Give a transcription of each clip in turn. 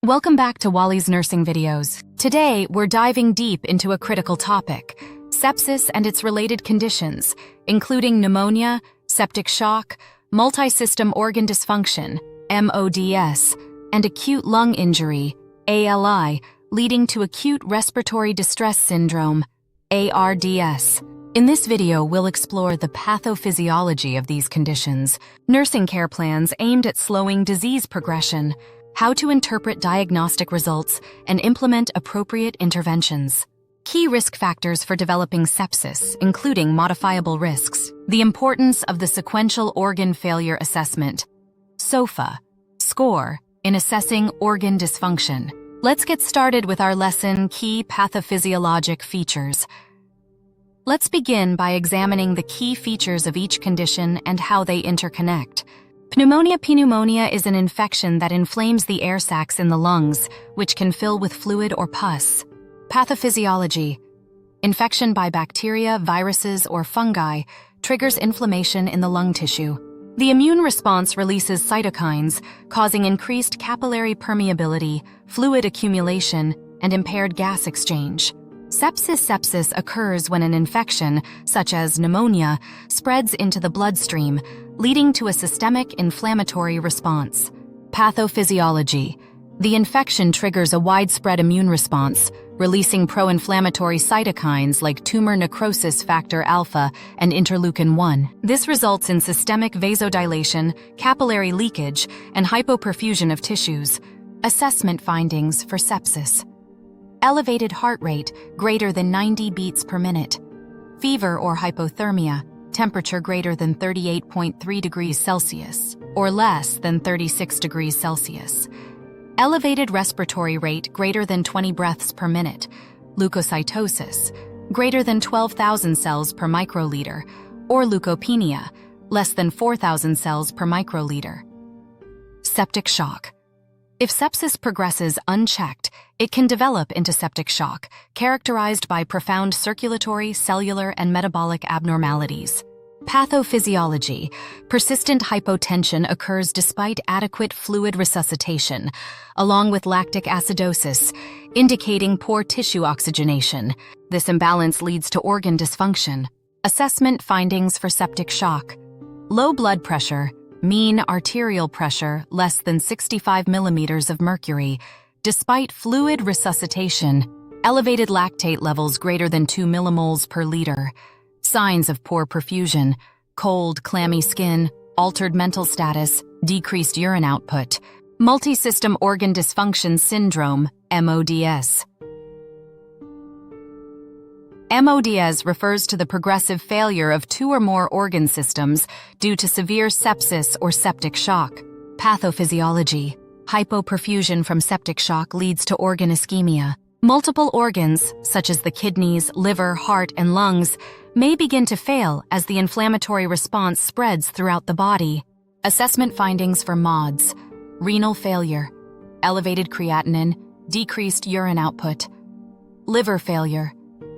Welcome back to Wally's Nursing Videos. Today, we're diving deep into a critical topic, sepsis and its related conditions, including pneumonia, septic shock, multi-system organ dysfunction, MODS, and acute lung injury, ALI, leading to acute respiratory distress syndrome, ARDS. In this video, we'll explore the pathophysiology of these conditions, nursing care plans aimed at slowing disease progression, how to interpret diagnostic results, and implement appropriate interventions. Key risk factors for developing sepsis, including modifiable risks, the importance of the sequential organ failure assessment, qSOFA, score, in assessing organ dysfunction. Let's get started with our lesson, Key Pathophysiologic Features. Let's begin by examining the key features of each condition and how they interconnect. Pneumonia is an infection that inflames the air sacs in the lungs, which can fill with fluid or pus. Pathophysiology. Infection by bacteria, viruses, or fungi triggers inflammation in the lung tissue. The immune response releases cytokines, causing increased capillary permeability, fluid accumulation, and impaired gas exchange. Sepsis occurs when an infection, such as pneumonia, spreads into the bloodstream, leading to a systemic inflammatory response. Pathophysiology. The infection triggers a widespread immune response, releasing pro-inflammatory cytokines like tumor necrosis factor alpha and interleukin-1. This results in systemic vasodilation, capillary leakage, and hypoperfusion of tissues. Assessment findings for sepsis. Elevated heart rate greater than 90 beats per minute. Fever or hypothermia, temperature greater than 38.3 degrees Celsius or less than 36 degrees Celsius. Elevated respiratory rate greater than 20 breaths per minute. Leukocytosis, greater than 12,000 cells per microliter, or leukopenia, less than 4,000 cells per microliter. Septic shock. If sepsis progresses unchecked, it can develop into septic shock, characterized by profound circulatory, cellular, and metabolic abnormalities. Pathophysiology. Persistent hypotension occurs despite adequate fluid resuscitation, along with lactic acidosis, indicating poor tissue oxygenation. This imbalance leads to organ dysfunction. Assessment findings for septic shock. Low blood pressure, mean arterial pressure less than 65 millimeters of mercury, despite fluid resuscitation. Elevated lactate levels greater than 2 millimoles per liter. Signs of poor perfusion, cold, clammy skin, altered mental status, decreased urine output. Multi-system organ dysfunction syndrome, MODS. MODS refers to the progressive failure of two or more organ systems due to severe sepsis or septic shock. Pathophysiology. Hypoperfusion from septic shock leads to organ ischemia. Multiple organs, such as the kidneys, liver, heart, and lungs, may begin to fail as the inflammatory response spreads throughout the body. Assessment findings for MODS. Renal failure, elevated creatinine, decreased urine output. Liver failure,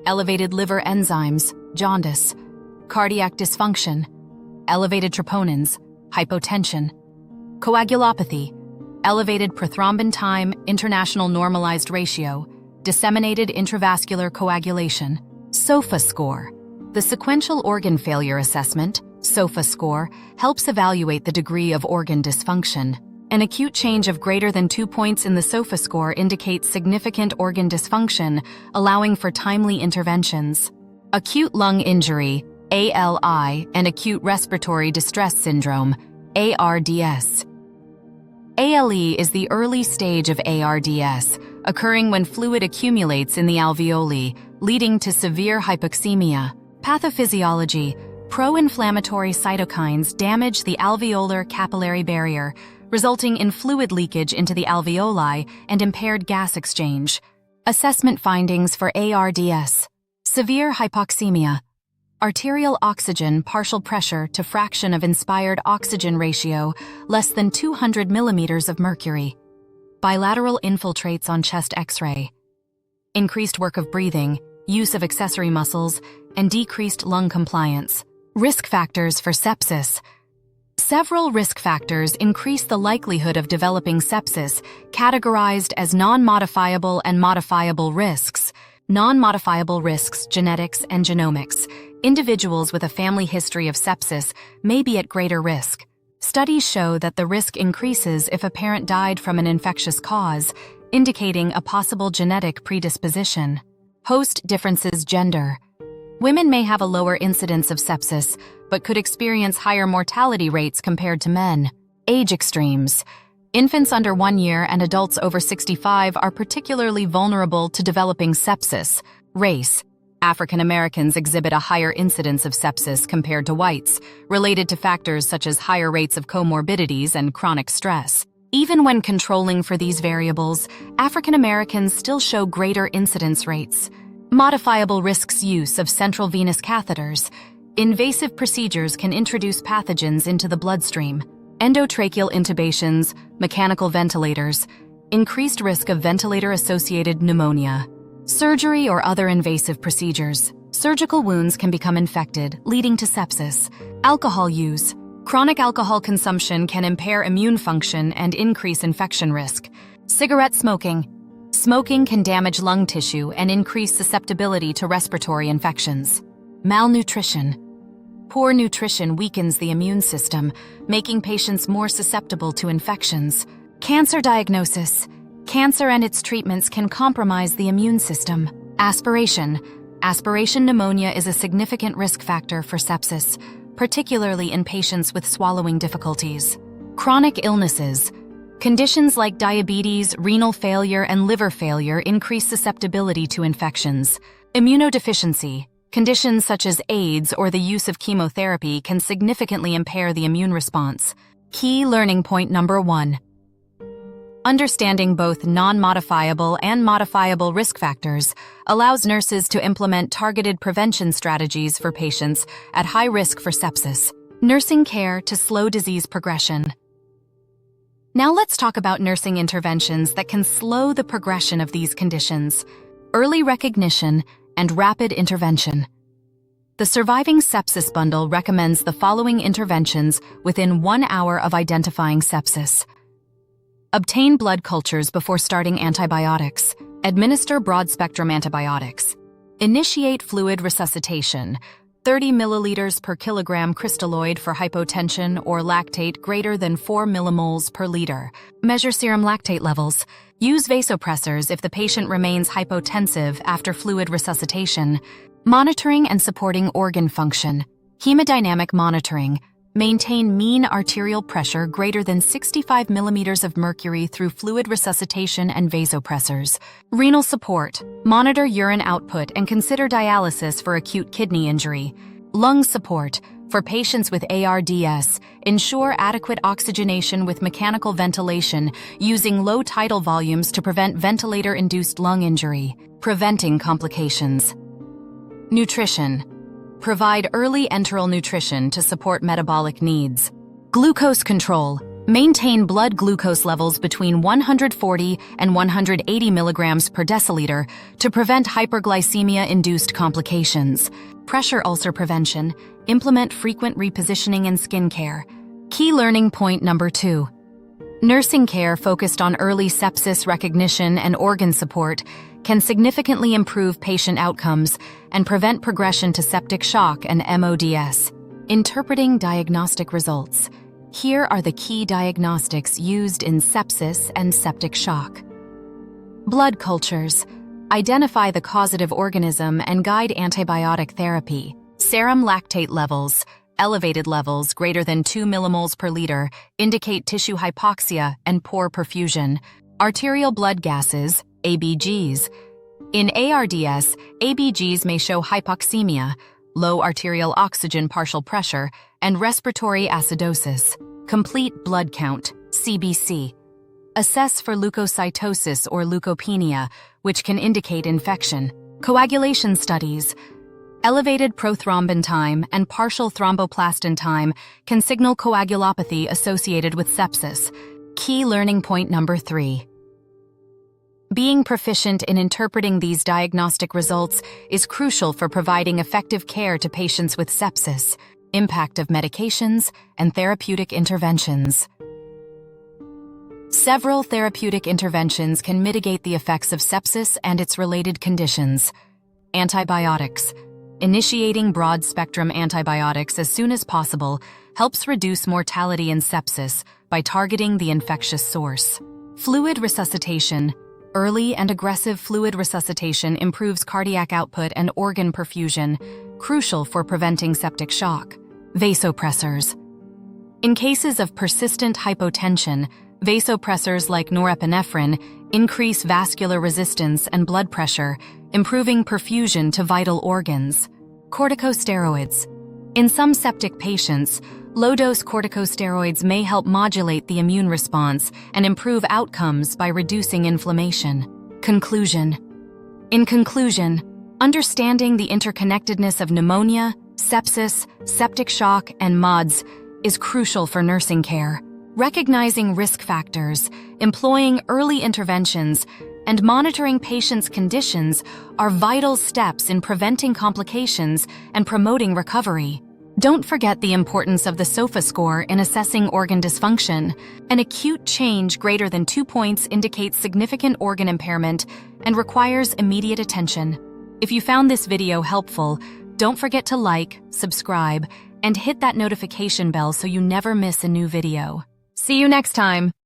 elevated liver enzymes, jaundice. Cardiac dysfunction, elevated troponins, hypotension. Coagulopathy, elevated prothrombin time, international normalized ratio, disseminated intravascular coagulation. qSOFA score. The sequential organ failure assessment, qSOFA score, helps evaluate the degree of organ dysfunction. An acute change of greater than 2 points in the qSOFA score indicates significant organ dysfunction, allowing for timely interventions. Acute lung injury, ALI, and acute respiratory distress syndrome, ARDS. ALE is the early stage of ARDS, occurring when fluid accumulates in the alveoli, leading to severe hypoxemia. Pathophysiology. Pro-inflammatory cytokines damage the alveolar capillary barrier, resulting in fluid leakage into the alveoli and impaired gas exchange. Assessment findings for ARDS. Severe hypoxemia. Arterial oxygen partial pressure to fraction of inspired oxygen ratio less than 200 millimeters of mercury. Bilateral infiltrates on chest X-ray. Increased work of breathing, use of accessory muscles, and decreased lung compliance. Risk factors for sepsis. Several risk factors increase the likelihood of developing sepsis, categorized as non-modifiable and modifiable risks. Non-modifiable risks, genetics and genomics. Individuals with a family history of sepsis may be at greater risk. Studies show that the risk increases if a parent died from an infectious cause, indicating a possible genetic predisposition. Host differences, gender. Women may have a lower incidence of sepsis, but could experience higher mortality rates compared to men. Age extremes. Infants under 1 year and adults over 65 are particularly vulnerable to developing sepsis. Race. African Americans exhibit a higher incidence of sepsis compared to whites, related to factors such as higher rates of comorbidities and chronic stress. Even when controlling for these variables, African Americans still show greater incidence rates. Modifiable risks. Use of central venous catheters. Invasive procedures can introduce pathogens into the bloodstream. Endotracheal intubations, mechanical ventilators. Increased risk of ventilator-associated pneumonia. Surgery or other invasive procedures. Surgical wounds can become infected, leading to sepsis. Alcohol use. Chronic alcohol consumption can impair immune function and increase infection risk. Cigarette smoking. Smoking can damage lung tissue and increase susceptibility to respiratory infections. Malnutrition. Poor nutrition weakens the immune system, making patients more susceptible to infections. Cancer diagnosis. Cancer and its treatments can compromise the immune system. Aspiration. Aspiration pneumonia is a significant risk factor for sepsis, particularly in patients with swallowing difficulties. Chronic illnesses. Conditions like diabetes, renal failure, and liver failure increase susceptibility to infections. Immunodeficiency. Conditions such as AIDS or the use of chemotherapy can significantly impair the immune response. Key learning point number 1. Understanding both non-modifiable and modifiable risk factors allows nurses to implement targeted prevention strategies for patients at high risk for sepsis. Nursing care to slow disease progression. Now let's talk about nursing interventions that can slow the progression of these conditions. Early recognition and rapid intervention. The Surviving Sepsis Bundle recommends the following interventions within 1 hour of identifying sepsis. Obtain blood cultures before starting antibiotics. Administer broad-spectrum antibiotics. Initiate fluid resuscitation. 30 milliliters per kilogram crystalloid for hypotension or lactate greater than 4 millimoles per liter. Measure serum lactate levels. Use vasopressors if the patient remains hypotensive after fluid resuscitation. Monitoring and supporting organ function. Hemodynamic monitoring. Maintain mean arterial pressure greater than 65 millimeters of mercury through fluid resuscitation and vasopressors. Renal support. Monitor urine output and consider dialysis for acute kidney injury. Lung support. For patients with ARDS, ensure adequate oxygenation with mechanical ventilation using low tidal volumes to prevent ventilator-induced lung injury. Preventing complications. Nutrition. Provide early enteral nutrition to support metabolic needs. Glucose control. Maintain blood glucose levels between 140 and 180 milligrams per deciliter to prevent hyperglycemia-induced complications. Pressure ulcer prevention. Implement frequent repositioning and skin care. Key learning point number 2. Nursing care focused on early sepsis recognition and organ support can significantly improve patient outcomes and prevent progression to septic shock and MODS. Interpreting diagnostic results. Here are the key diagnostics used in sepsis and septic shock. Blood cultures. Identify the causative organism and guide antibiotic therapy. Serum lactate levels. Elevated levels greater than 2 millimoles per liter indicate tissue hypoxia and poor perfusion. Arterial blood gases, ABGs. In ARDS, ABGs may show hypoxemia, low arterial oxygen partial pressure, and respiratory acidosis. Complete blood count, CBC. Assess for leukocytosis or leukopenia, which can indicate infection. Coagulation studies. Elevated prothrombin time and partial thromboplastin time can signal coagulopathy associated with sepsis. Key learning point number 3. Being proficient in interpreting these diagnostic results is crucial for providing effective care to patients with sepsis. impact of medications, and therapeutic interventions. Several therapeutic interventions can mitigate the effects of sepsis and its related conditions. Antibiotics. Initiating broad-spectrum antibiotics as soon as possible helps reduce mortality in sepsis by targeting the infectious source. Fluid resuscitation. Early and aggressive fluid resuscitation improves cardiac output and organ perfusion, crucial for preventing septic shock. Vasopressors. In cases of persistent hypotension, vasopressors like norepinephrine increase vascular resistance and blood pressure, improving perfusion to vital organs. Corticosteroids. In some septic patients, low-dose corticosteroids may help modulate the immune response and improve outcomes by reducing inflammation. Conclusion. In conclusion, understanding the interconnectedness of pneumonia, sepsis, septic shock, and MODS is crucial for nursing care. Recognizing risk factors, employing early interventions, and monitoring patients' conditions are vital steps in preventing complications and promoting recovery. Don't forget the importance of the qSOFA score in assessing organ dysfunction. An acute change greater than 2 points indicates significant organ impairment and requires immediate attention. If you found this video helpful, don't forget to like, subscribe, and hit that notification bell so you never miss a new video. See you next time!